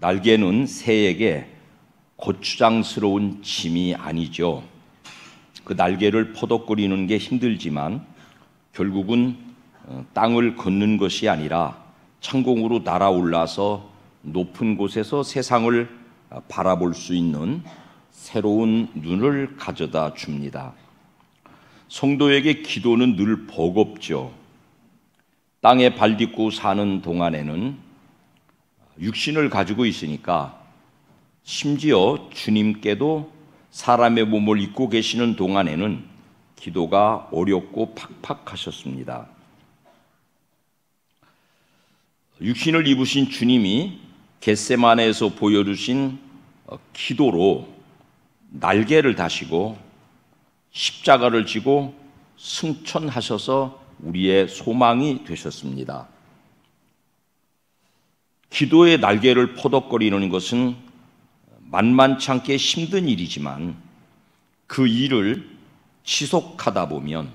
날개는 새에게 고추장스러운 짐이 아니죠. 그 날개를 퍼덕거리는 게 힘들지만 결국은 땅을 걷는 것이 아니라 창공으로 날아올라서 높은 곳에서 세상을 바라볼 수 있는 새로운 눈을 가져다 줍니다. 성도에게 기도는 늘 버겁죠. 땅에 발 딛고 사는 동안에는 육신을 가지고 있으니까, 심지어 주님께도 사람의 몸을 입고 계시는 동안에는 기도가 어렵고 팍팍하셨습니다. 육신을 입으신 주님이 겟세마네에서 보여주신 기도로 날개를 다시고 십자가를 지고 승천하셔서 우리의 소망이 되셨습니다. 기도의 날개를 퍼덕거리는 것은 만만치 않게 힘든 일이지만 그 일을 지속하다 보면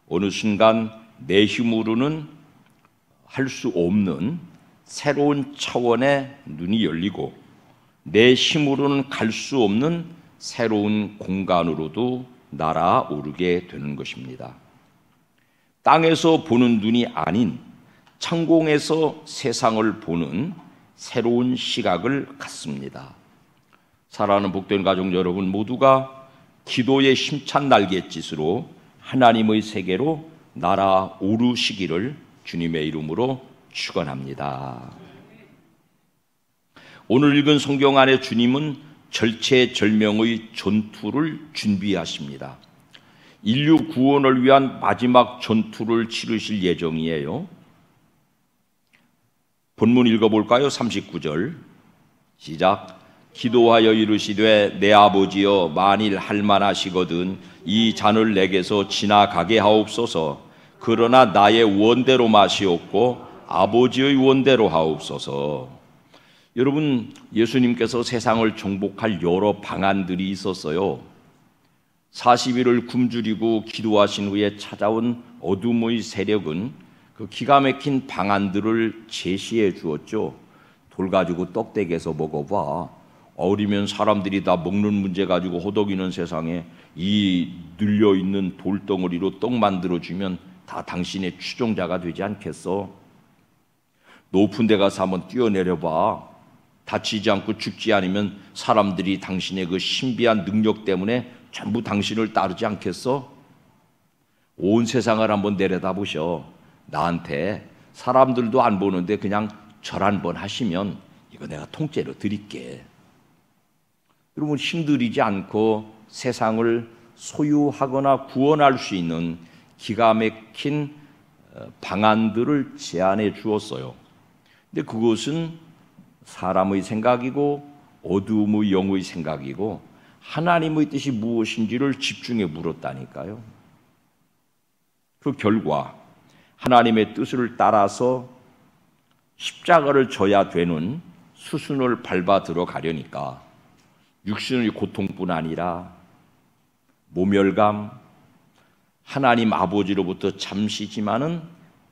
어느 순간 내 힘으로는 할 수 없는 새로운 차원의 눈이 열리고 내 힘으로는 갈 수 없는 새로운 공간으로도 날아오르게 되는 것입니다. 땅에서 보는 눈이 아닌 창공에서 세상을 보는 새로운 시각을 갖습니다. 사랑하는 복된 가족 여러분 모두가 기도의 힘찬 날갯짓으로 하나님의 세계로 날아오르시기를 주님의 이름으로 축원합니다. 오늘 읽은 성경 안에 주님은 절체절명의 전투를 준비하십니다. 인류 구원을 위한 마지막 전투를 치르실 예정이에요. 본문 읽어볼까요? 39절 시작. 기도하여 이르시되 내 아버지여 만일 할만하시거든 이 잔을 내게서 지나가게 하옵소서. 그러나 나의 원대로 마시옵고 아버지의 원대로 하옵소서. 여러분, 예수님께서 세상을 정복할 여러 방안들이 있었어요. 40일을 굶주리고 기도하신 후에 찾아온 어둠의 세력은 그 기가 막힌 방안들을 제시해 주었죠. 돌 가지고 떡대기에서 먹어봐. 어리면 사람들이 다 먹는 문제 가지고 호덕이는 세상에 이 늘려있는 돌덩어리로 떡 만들어주면 다 당신의 추종자가 되지 않겠어? 높은 데 가서 한번 뛰어내려봐. 다치지 않고 죽지 않으면 사람들이 당신의 그 신비한 능력 때문에 전부 당신을 따르지 않겠어? 온 세상을 한번 내려다보셔. 나한테 사람들도 안 보는데 그냥 절 한번 하시면 이거 내가 통째로 드릴게. 여러분, 힘들이지 않고 세상을 소유하거나 구원할 수 있는 기가 막힌 방안들을 제안해 주었어요. 근데 그것은 사람의 생각이고 어두움의 영의 생각이고 하나님의 뜻이 무엇인지를 집중해 물었다니까요. 그 결과 하나님의 뜻을 따라서 십자가를 져야 되는 수순을 밟아 들어가려니까 육신의 고통뿐 아니라 모멸감, 하나님 아버지로부터 잠시지만은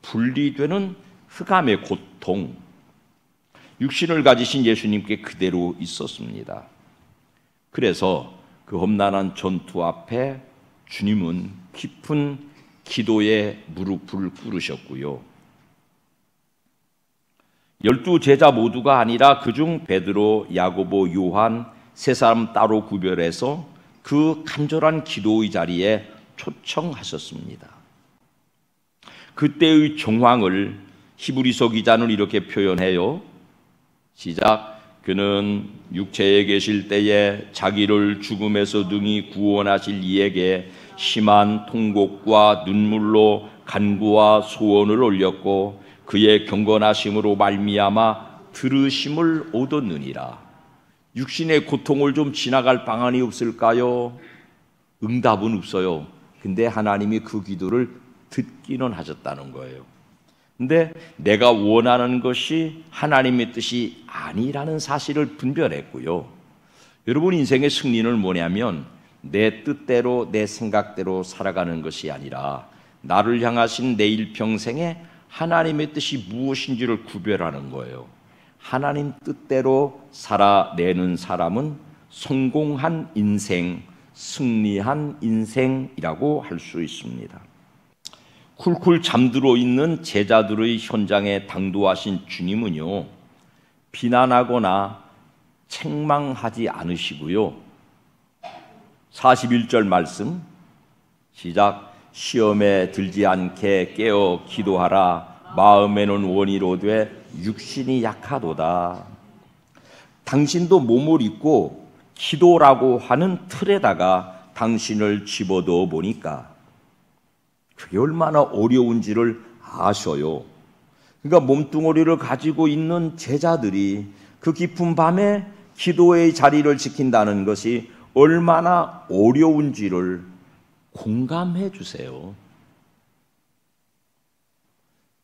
분리되는 흑암의 고통, 육신을 가지신 예수님께 그대로 있었습니다. 그래서 그 험난한 전투 앞에 주님은 깊은 기도에 무릎을 꿇으셨고요. 12 제자 모두가 아니라 그중 베드로, 야고보, 요한 세 사람 따로 구별해서 그 간절한 기도의 자리에 초청하셨습니다. 그때의 정황을 히브리서 기자는 이렇게 표현해요. 시작. 그는 육체에 계실 때에 자기를 죽음에서 능히 구원하실 이에게 심한 통곡과 눈물로 간구와 소원을 올렸고 그의 경건하심으로 말미암아 들으심을 얻었느니라. 육신의 고통을 좀 지나갈 방안이 없을까요? 응답은 없어요. 근데 하나님이 그 기도를 듣기는 하셨다는 거예요. 근데 내가 원하는 것이 하나님의 뜻이 아니라는 사실을 분별했고요. 여러분, 인생의 승리는 뭐냐면 내 뜻대로 내 생각대로 살아가는 것이 아니라 나를 향하신 내 일평생에 하나님의 뜻이 무엇인지를 구별하는 거예요. 하나님 뜻대로 살아내는 사람은 성공한 인생, 승리한 인생이라고 할 수 있습니다. 쿨쿨 잠들어 있는 제자들의 현장에 당도하신 주님은요, 비난하거나 책망하지 않으시고요. 41절 말씀 시작. 시험에 들지 않게 깨어 기도하라. 마음에는 원이로되 육신이 약하도다. 당신도 몸을 입고 기도라고 하는 틀에다가 당신을 집어넣어 보니까 그게 얼마나 어려운지를 아셔요. 그러니까 몸뚱어리를 가지고 있는 제자들이 그 깊은 밤에 기도의 자리를 지킨다는 것이 얼마나 어려운지를 공감해 주세요.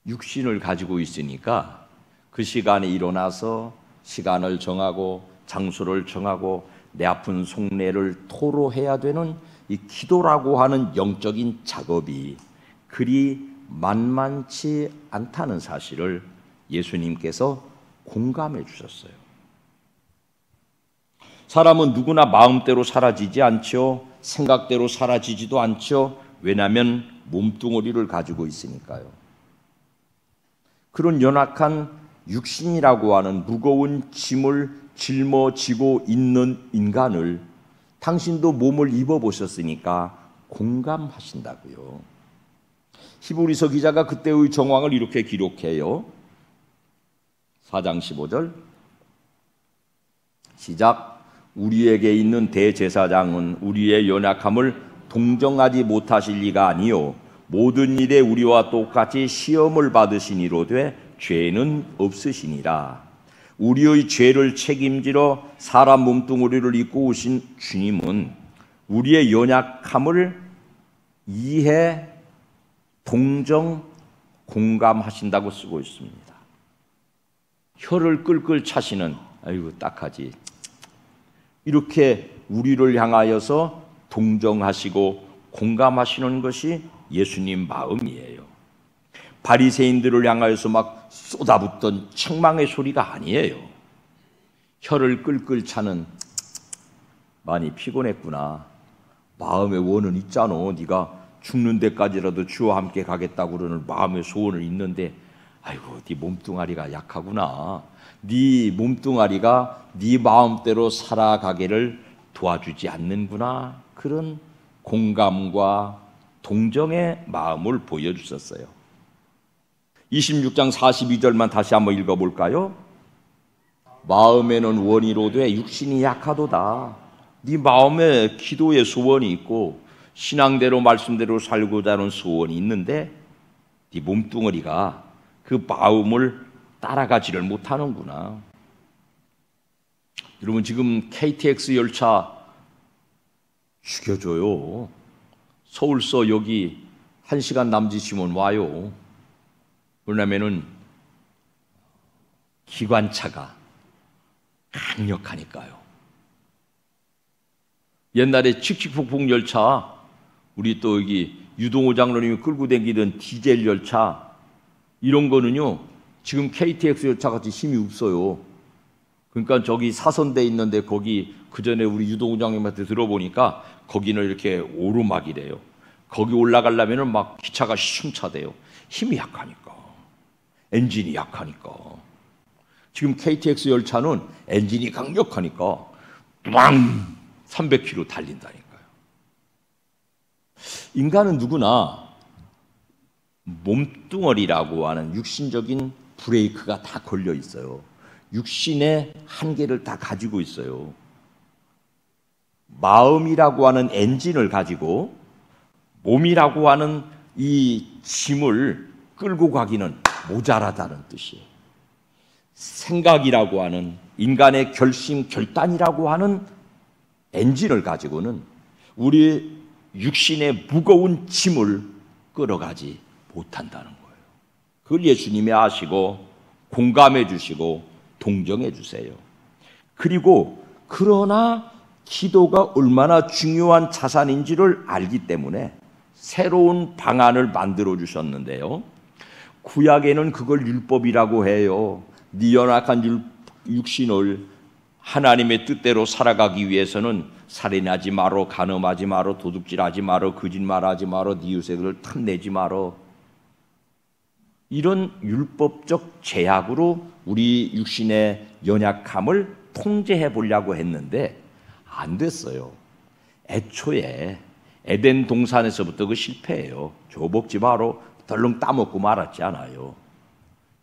육신을 가지고 있으니까 그 시간에 일어나서 시간을 정하고 장소를 정하고 내 아픈 속내를 토로해야 되는 이 기도라고 하는 영적인 작업이 그리 만만치 않다는 사실을 예수님께서 공감해 주셨어요. 사람은 누구나 마음대로 살아지지 않죠. 생각대로 살아지지도 않죠. 왜냐하면 몸뚱어리를 가지고 있으니까요. 그런 연약한 육신이라고 하는 무거운 짐을 짊어지고 있는 인간을 당신도 몸을 입어보셨으니까 공감하신다고요. 히브리서 기자가 그때의 정황을 이렇게 기록해요. 4장 15절 시작. 우리에게 있는 대제사장은 우리의 연약함을 동정하지 못하실 리가 아니요 모든 일에 우리와 똑같이 시험을 받으시니로되 죄는 없으시니라. 우리의 죄를 책임지러 사람 몸뚱어리를 입고 오신 주님은 우리의 연약함을 이해, 동정, 공감하신다고 쓰고 있습니다. 혀를 끌끌 차시는 아이고 딱하지 이렇게 우리를 향하여서 동정하시고 공감하시는 것이 예수님 마음이에요. 바리새인들을 향하여서 막 쏟아붓던 책망의 소리가 아니에요. 혀를 끌끌 차는 많이 피곤했구나. 마음의 원은 있잖아. 네가 죽는 데까지라도 주와 함께 가겠다고 그러는 마음의 소원을 있는데 아이고 네 몸뚱아리가 약하구나. 네 몸뚱아리가 네 마음대로 살아가기를 도와주지 않는구나. 그런 공감과 동정의 마음을 보여주셨어요. 26장 42절만 다시 한번 읽어볼까요? 마음에는 원이로되 육신이 약하도다. 네 마음에 기도의 소원이 있고 신앙대로 말씀대로 살고자 하는 소원이 있는데 네 몸뚱어리가 그 마음을 따라가지를 못하는구나. 여러분 지금 KTX 열차 죽여줘요. 서울서 여기 1시간 남짓이면 와요. 왜냐면은 기관차가 강력하니까요. 옛날에 칙칙폭폭 열차, 우리 또 여기 유동호 장로님이 끌고 다니던 디젤 열차 이런 거는요 지금 KTX 열차 같이 힘이 없어요. 그러니까 저기 사선대 있는데 거기 그 전에 우리 유동호 장로님한테 들어보니까 거기는 이렇게 오르막이래요. 거기 올라가려면은 막 기차가 숨차대요. 힘이 약하니까. 엔진이 약하니까. 지금 KTX 열차는 엔진이 강력하니까 빵 300km 달린다니까요. 인간은 누구나 몸뚱어리라고 하는 육신적인 브레이크가 다 걸려 있어요. 육신의 한계를 다 가지고 있어요. 마음이라고 하는 엔진을 가지고 몸이라고 하는 이 짐을 끌고 가기는 모자라다는 뜻이에요. 생각이라고 하는 인간의 결심, 결단이라고 하는 엔진을 가지고는 우리 육신의 무거운 짐을 끌어가지 못한다는 거예요. 그걸 예수님이 아시고 공감해 주시고 동정해 주세요. 그리고 그러나 기도가 얼마나 중요한 자산인지를 알기 때문에 새로운 방안을 만들어 주셨는데요. 구약에는 그걸 율법이라고 해요. 네 연약한 육신을 하나님의 뜻대로 살아가기 위해서는 살인하지 마라, 간음하지 마라, 도둑질하지 마라, 거짓말하지 마라, 네 이웃을 탐내지 마라. 이런 율법적 제약으로 우리 육신의 연약함을 통제해 보려고 했는데 안 됐어요. 애초에 에덴 동산에서부터 그 실패예요. 줘 먹지 마라, 덜렁 따먹고 말았지 않아요.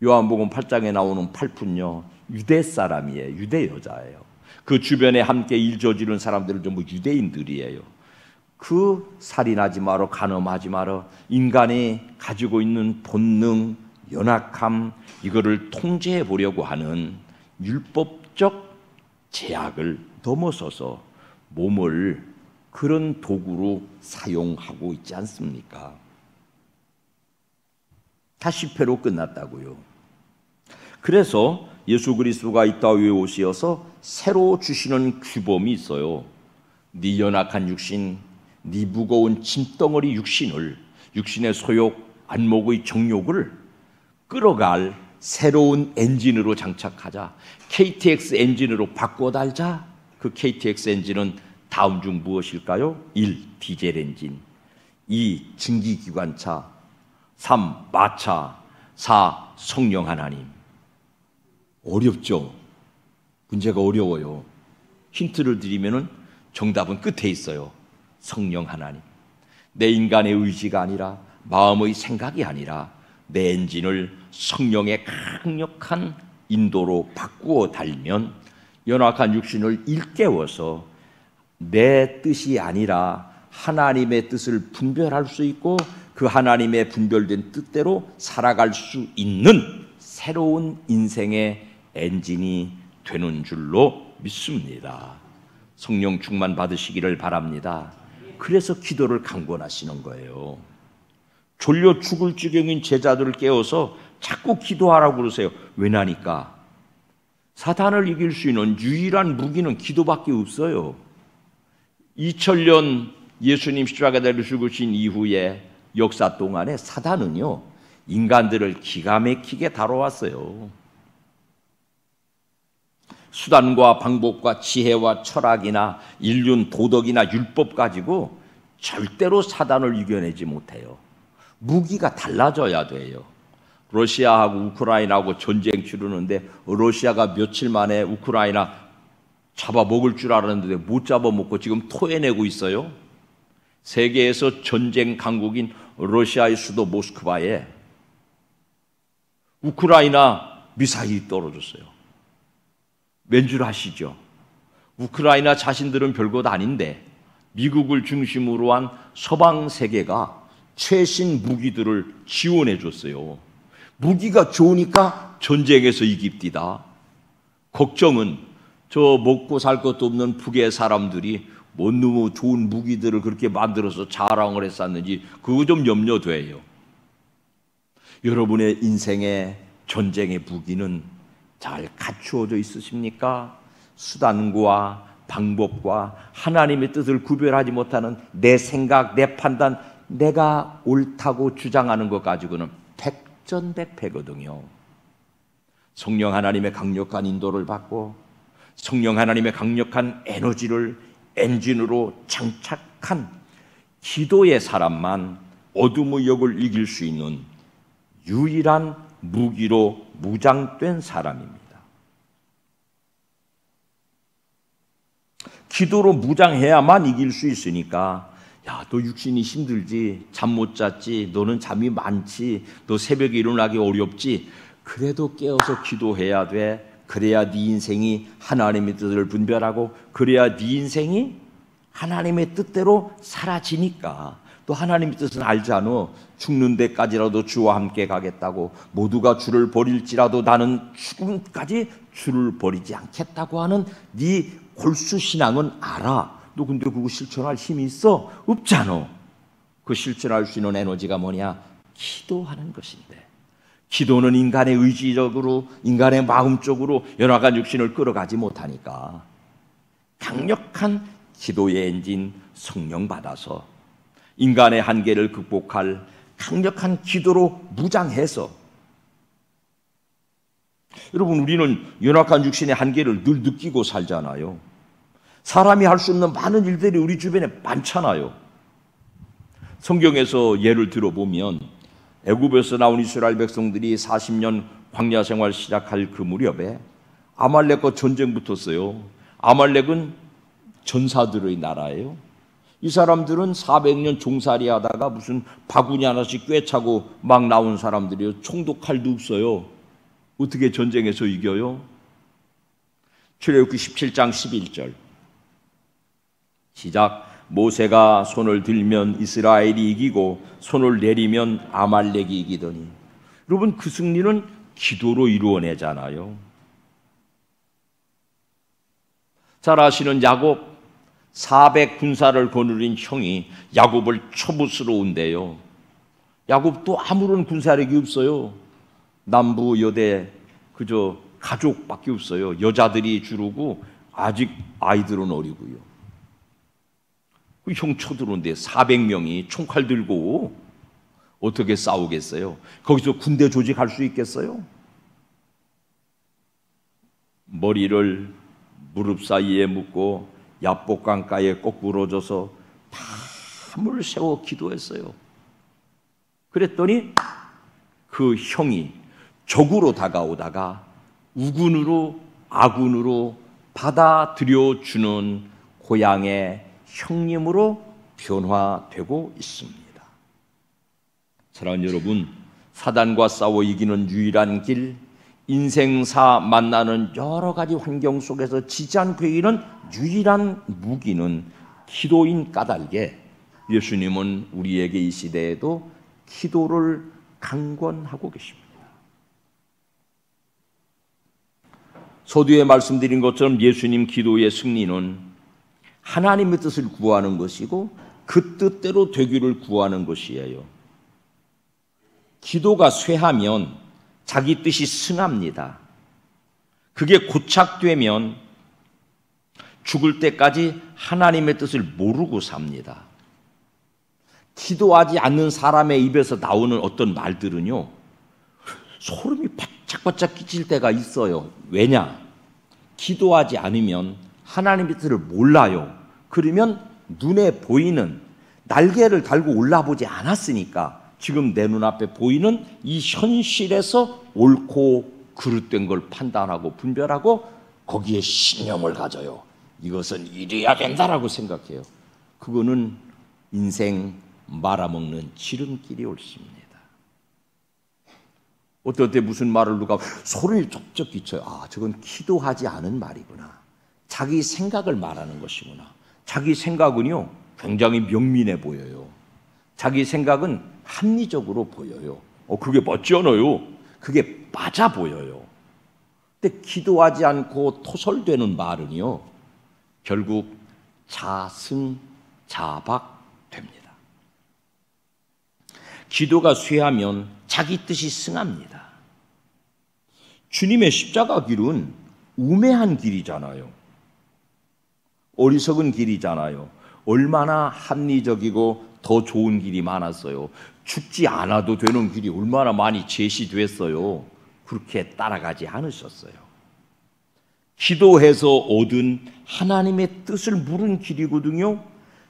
요한복음 8장에 나오는 팔푼요, 유대 사람이에요. 유대 여자예요. 그 주변에 함께 일 저지른 사람들은 전부 유대인들이에요. 그 살인하지 마라, 간음하지 마라, 인간이 가지고 있는 본능, 연약함, 이거를 통제해 보려고 하는 율법적 제약을 넘어서서 몸을 그런 도구로 사용하고 있지 않습니까? 다 실패로 끝났다고요. 그래서 예수 그리스도가 이 땅에 오시어서 새로 주시는 규범이 있어요. 네 연약한 육신, 네 무거운 짐덩어리 육신을, 육신의 소욕, 안목의 정욕을 끌어갈 새로운 엔진으로 장착하자. KTX 엔진으로 바꿔 달자. 그 KTX 엔진은 다음 중 무엇일까요? 1. 디젤 엔진, 2. 증기기관차, 3. 마차, 4. 성령 하나님. 어렵죠? 문제가 어려워요. 힌트를 드리면은 정답은 끝에 있어요. 성령 하나님. 내 인간의 의지가 아니라, 마음의 생각이 아니라 내 엔진을 성령의 강력한 인도로 바꾸어 달면 연약한 육신을 일깨워서 내 뜻이 아니라 하나님의 뜻을 분별할 수 있고 그 하나님의 분별된 뜻대로 살아갈 수 있는 새로운 인생의 엔진이 되는 줄로 믿습니다. 성령 충만 받으시기를 바랍니다. 그래서 기도를 강권하시는 거예요. 졸려 죽을 지경인 제자들을 깨워서 자꾸 기도하라고 그러세요. 왜냐니까 사탄을 이길 수 있는 유일한 무기는 기도밖에 없어요. 2000년 예수님 십자가에 죽으신 이후에 역사 동안에 사탄은요, 인간들을 기가 막히게 다뤄왔어요. 수단과 방법과 지혜와 철학이나 인륜, 도덕이나 율법 가지고 절대로 사단을 이겨내지 못해요. 무기가 달라져야 돼요. 러시아하고 우크라이나하고 전쟁 치르는데 러시아가 며칠 만에 우크라이나 잡아먹을 줄 알았는데 못 잡아먹고 지금 토해내고 있어요. 세계에서 전쟁 강국인 러시아의 수도 모스크바에 우크라이나 미사일이 떨어졌어요. 왠 줄 아시죠? 우크라이나 자신들은 별것 아닌데 미국을 중심으로 한 서방 세계가 최신 무기들을 지원해 줬어요. 무기가 좋으니까 전쟁에서 이깁디다. 걱정은 저 먹고 살 것도 없는 북의 사람들이 뭐 너무 좋은 무기들을 그렇게 만들어서 자랑을 했었는지 그거 좀 염려돼요. 여러분의 인생의 전쟁의 무기는 잘 갖추어져 있으십니까? 수단과 방법과 하나님의 뜻을 구별하지 못하는 내 생각, 내 판단, 내가 옳다고 주장하는 것 가지고는 백전백패거든요. 성령 하나님의 강력한 인도를 받고 성령 하나님의 강력한 에너지를 엔진으로 장착한 기도의 사람만 어둠의 역을 이길 수 있는 유일한 무기로 무장된 사람입니다. 기도로 무장해야만 이길 수 있으니까 야, 너 육신이 힘들지, 잠 못 잤지, 너는 잠이 많지, 너 새벽에 일어나기 어렵지, 그래도 깨어서 기도해야 돼. 그래야 네 인생이 하나님의 뜻을 분별하고 그래야 네 인생이 하나님의 뜻대로 사라지니까. 또 하나님의 뜻은 알잖아. 죽는 데까지라도 주와 함께 가겠다고, 모두가 주를 버릴지라도 나는 죽음까지 주를 버리지 않겠다고 하는 네 골수 신앙은 알아. 너 근데 그거 실천할 힘이 있어? 없잖아. 그 실천할 수 있는 에너지가 뭐냐? 기도하는 것인데, 기도는 인간의 의지적으로, 인간의 마음적으로 연약한 육신을 끌어가지 못하니까 강력한 기도의 엔진 성령 받아서 인간의 한계를 극복할 강력한 기도로 무장해서 여러분, 우리는 연약한 육신의 한계를 늘 느끼고 살잖아요. 사람이 할 수 없는 많은 일들이 우리 주변에 많잖아요. 성경에서 예를 들어보면 애굽에서 나온 이스라엘 백성들이 40년 광야 생활 시작할 그 무렵에 아말렉과 전쟁 붙었어요. 아말렉은 전사들의 나라예요. 이 사람들은 400년 종살이 하다가 무슨 바구니 하나씩 꿰차고 막 나온 사람들이에요. 총도 칼도 없어요. 어떻게 전쟁에서 이겨요? 출애굽기 17장 11절 시작. 모세가 손을 들면 이스라엘이 이기고 손을 내리면 아말렉이 이기더니. 여러분, 그 승리는 기도로 이루어내잖아요. 잘 아시는 야곱, 400 군사를 거느린 형이 야곱을 초부스러운데요. 야곱도 아무런 군사력이 없어요. 남부 여대 그저 가족밖에 없어요. 여자들이 주르고 아직 아이들은 어리고요. 그 형 쳐들어오는데 400명이 총칼 들고 어떻게 싸우겠어요? 거기서 군대 조직할 수 있겠어요? 머리를 무릎 사이에 묶고 야복 강가에 거꾸러져서 밤을 새워 기도했어요. 그랬더니 그 형이 적으로 다가오다가 우군으로 아군으로 받아들여 주는 고향의 형님으로 변화되고 있습니다. 사랑하는 여러분, 사단과 싸워 이기는 유일한 길, 인생사 만나는 여러 가지 환경 속에서 지지 않고 이기는 유일한 무기는 기도인 까닭에 예수님은 우리에게 이 시대에도 기도를 강권하고 계십니다. 서두에 말씀드린 것처럼 예수님 기도의 승리는 하나님의 뜻을 구하는 것이고 그 뜻대로 되기를 구하는 것이에요. 기도가 쇠하면 자기 뜻이 승합니다. 그게 고착되면 죽을 때까지 하나님의 뜻을 모르고 삽니다. 기도하지 않는 사람의 입에서 나오는 어떤 말들은요, 소름이 바짝바짝 끼칠 때가 있어요. 왜냐? 기도하지 않으면 하나님의 뜻을 몰라요. 그러면 눈에 보이는 날개를 달고 올라보지 않았으니까 지금 내 눈앞에 보이는 이 현실에서 옳고 그릇된 걸 판단하고 분별하고 거기에 신념을 가져요. 이것은 이래야 된다라고 생각해요. 그거는 인생 말아먹는 지름길이 옳습니다. 어떨 때 무슨 말을 누가 소리를 쩍쩍 끼쳐요. 아, 저건 기도하지 않은 말이구나. 자기 생각을 말하는 것이구나. 자기 생각은요, 굉장히 명민해 보여요. 자기 생각은 합리적으로 보여요. 그게 맞지 않아요? 그게 맞아 보여요. 근데 기도하지 않고 토설되는 말은요, 결국 자승자박됩니다. 기도가 쇠하면 자기 뜻이 승합니다. 주님의 십자가 길은 우매한 길이잖아요. 어리석은 길이잖아요. 얼마나 합리적이고 더 좋은 길이 많았어요. 죽지 않아도 되는 길이 얼마나 많이 제시됐어요. 그렇게 따라가지 않으셨어요. 기도해서 얻은 하나님의 뜻을 물은 길이거든요.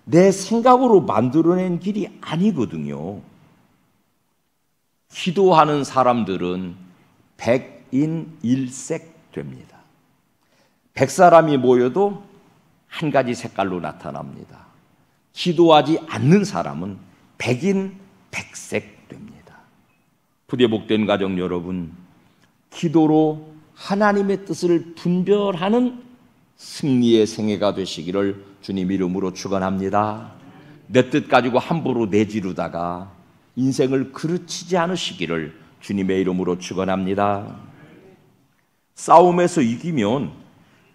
내 생각으로 만들어낸 길이 아니거든요. 기도하는 사람들은 백인일색 됩니다. 100사람이 모여도 한 가지 색깔로 나타납니다. 기도하지 않는 사람은 백인백색 됩니다. 부디 복된 가정 여러분, 기도로 하나님의 뜻을 분별하는 승리의 생애가 되시기를 주님 이름으로 축원합니다. 내 뜻 가지고 함부로 내지르다가 인생을 그르치지 않으시기를 주님의 이름으로 축원합니다. 싸움에서 이기면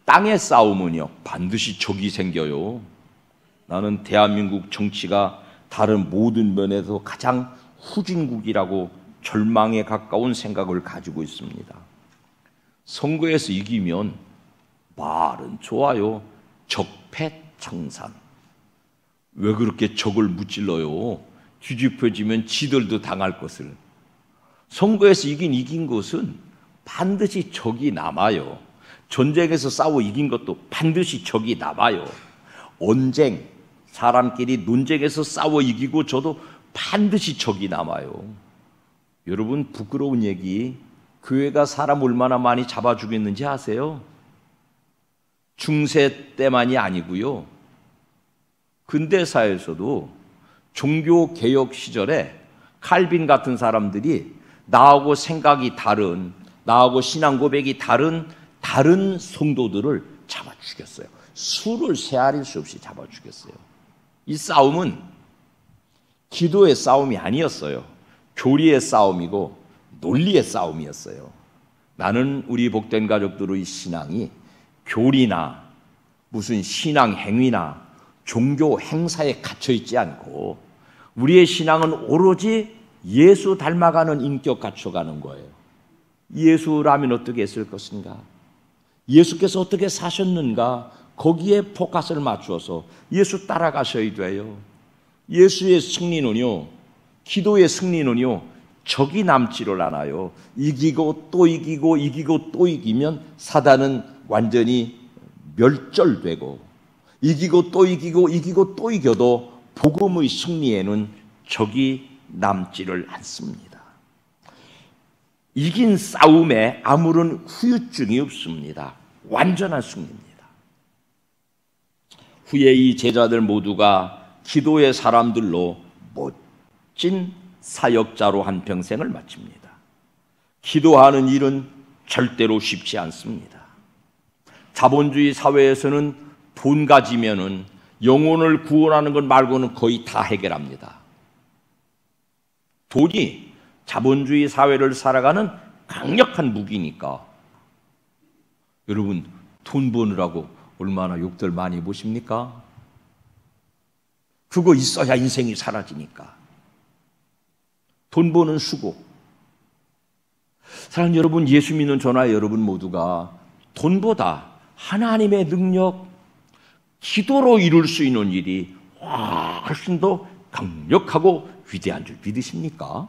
땅의 싸움은요, 반드시 적이 생겨요. 나는 대한민국 정치가 다른 모든 면에서 가장 후진국이라고 절망에 가까운 생각을 가지고 있습니다. 선거에서 이기면 말은 좋아요. 적폐청산. 왜 그렇게 적을 무찔러요? 뒤집혀지면 지들도 당할 것을. 선거에서 이긴 것은 반드시 적이 남아요. 전쟁에서 싸워 이긴 것도 반드시 적이 남아요. 언쟁, 사람끼리 논쟁에서 싸워 이기고 저도 반드시 적이 남아요. 여러분, 부끄러운 얘기, 교회가 사람 얼마나 많이 잡아 죽였는지 아세요? 중세 때만이 아니고요. 근대사에서도 종교개혁 시절에 칼빈 같은 사람들이 나하고 생각이 다른, 나하고 신앙 고백이 다른 성도들을 잡아 죽였어요. 수를 세아릴 수 없이 잡아 죽였어요. 이 싸움은 기도의 싸움이 아니었어요. 교리의 싸움이고 논리의 싸움이었어요. 나는 우리 복된 가족들의 신앙이 교리나 무슨 신앙 행위나 종교 행사에 갇혀 있지 않고 우리의 신앙은 오로지 예수 닮아가는 인격 갖춰가는 거예요. 예수라면 어떻게 했을 것인가? 예수께서 어떻게 사셨는가? 거기에 포커스를 맞추어서 예수 따라가셔야 돼요. 예수의 승리는요, 기도의 승리는요, 적이 남지를 않아요. 이기고 또 이기고 이기고 또 이기면 사단은 완전히 멸절되고, 이기고 또 이기고 이기고 또 이겨도 복음의 승리에는 적이 남지를 않습니다. 이긴 싸움에 아무런 후유증이 없습니다. 완전한 승리입니다. 후에 이 제자들 모두가 기도의 사람들로 멋진 사역자로 한평생을 마칩니다. 기도하는 일은 절대로 쉽지 않습니다. 자본주의 사회에서는 돈 가지면은 영혼을 구원하는 것 말고는 거의 다 해결합니다. 돈이 자본주의 사회를 살아가는 강력한 무기니까. 여러분, 돈 버느라고 얼마나 욕들 많이 보십니까? 그거 있어야 인생이 사라지니까. 돈 버는 수고. 사랑하는 여러분, 예수 믿는 저나 여러분 모두가 돈보다 하나님의 능력, 기도로 이룰 수 있는 일이 훨씬 더 강력하고 위대한 줄 믿으십니까?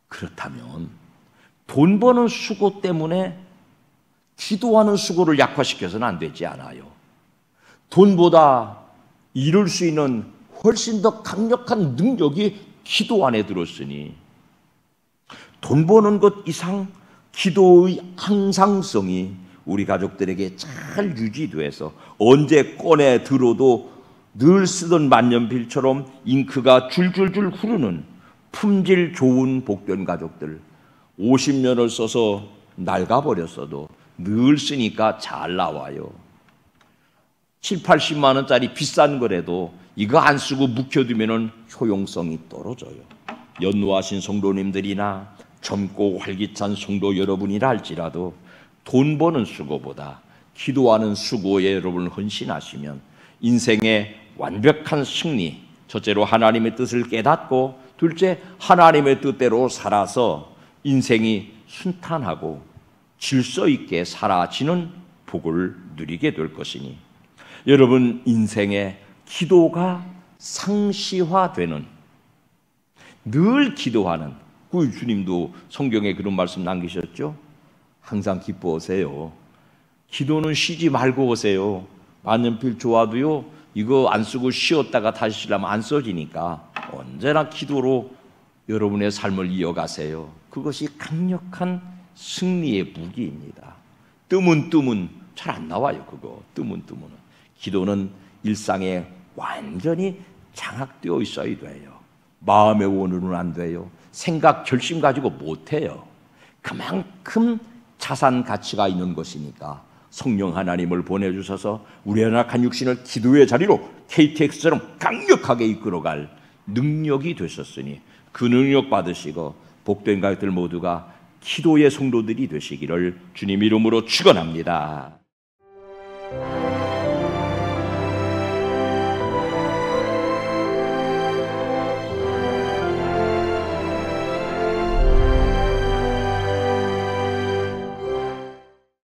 그렇다면 돈 버는 수고 때문에 기도하는 수고를 약화시켜서는 안 되지 않아요. 돈보다 이룰 수 있는 훨씬 더 강력한 능력이 기도 안에 들었으니 돈 버는 것 이상 기도의 항상성이 우리 가족들에게 잘 유지돼서 언제 꺼내 들어도 늘 쓰던 만년필처럼 잉크가 줄줄줄 흐르는 품질 좋은 복된 가족들, 50년을 써서 낡아버렸어도 늘 쓰니까 잘 나와요. 7, 80만 원짜리 비싼 거라도 이거 안 쓰고 묵혀두면 효용성이 떨어져요. 연로하신 성도님들이나 젊고 활기찬 성도 여러분이라 할지라도 돈 버는 수고보다 기도하는 수고에 여러분 헌신하시면 인생의 완벽한 승리, 첫째로 하나님의 뜻을 깨닫고 둘째 하나님의 뜻대로 살아서 인생이 순탄하고 질서 있게 사라지는 복을 누리게 될 것이니 여러분 인생의 기도가 상시화되는, 늘 기도하는, 그 주님도 성경에 그런 말씀 남기셨죠? 항상 기뻐하세요. 기도는 쉬지 말고 오세요. 만년필 좋아도요, 이거 안 쓰고 쉬었다가 다시 쓰려면 안 써지니까 언제나 기도로 여러분의 삶을 이어가세요. 그것이 강력한 승리의 무기입니다. 뜨문 잘 안 나와요. 그거 뜨문은. 기도는 일상에 완전히 장악되어 있어야 돼요. 마음의 원으로는 안 돼요. 생각, 결심 가지고 못해요. 그만큼 자산 가치가 있는 것이니까 성령 하나님을 보내주셔서 우리 연약한 육신을 기도의 자리로 KTX처럼 강력하게 이끌어갈 능력이 되셨으니 그 능력 받으시고 복된 가족들 모두가 기도의 성도들이 되시기를 주님 이름으로 축원합니다.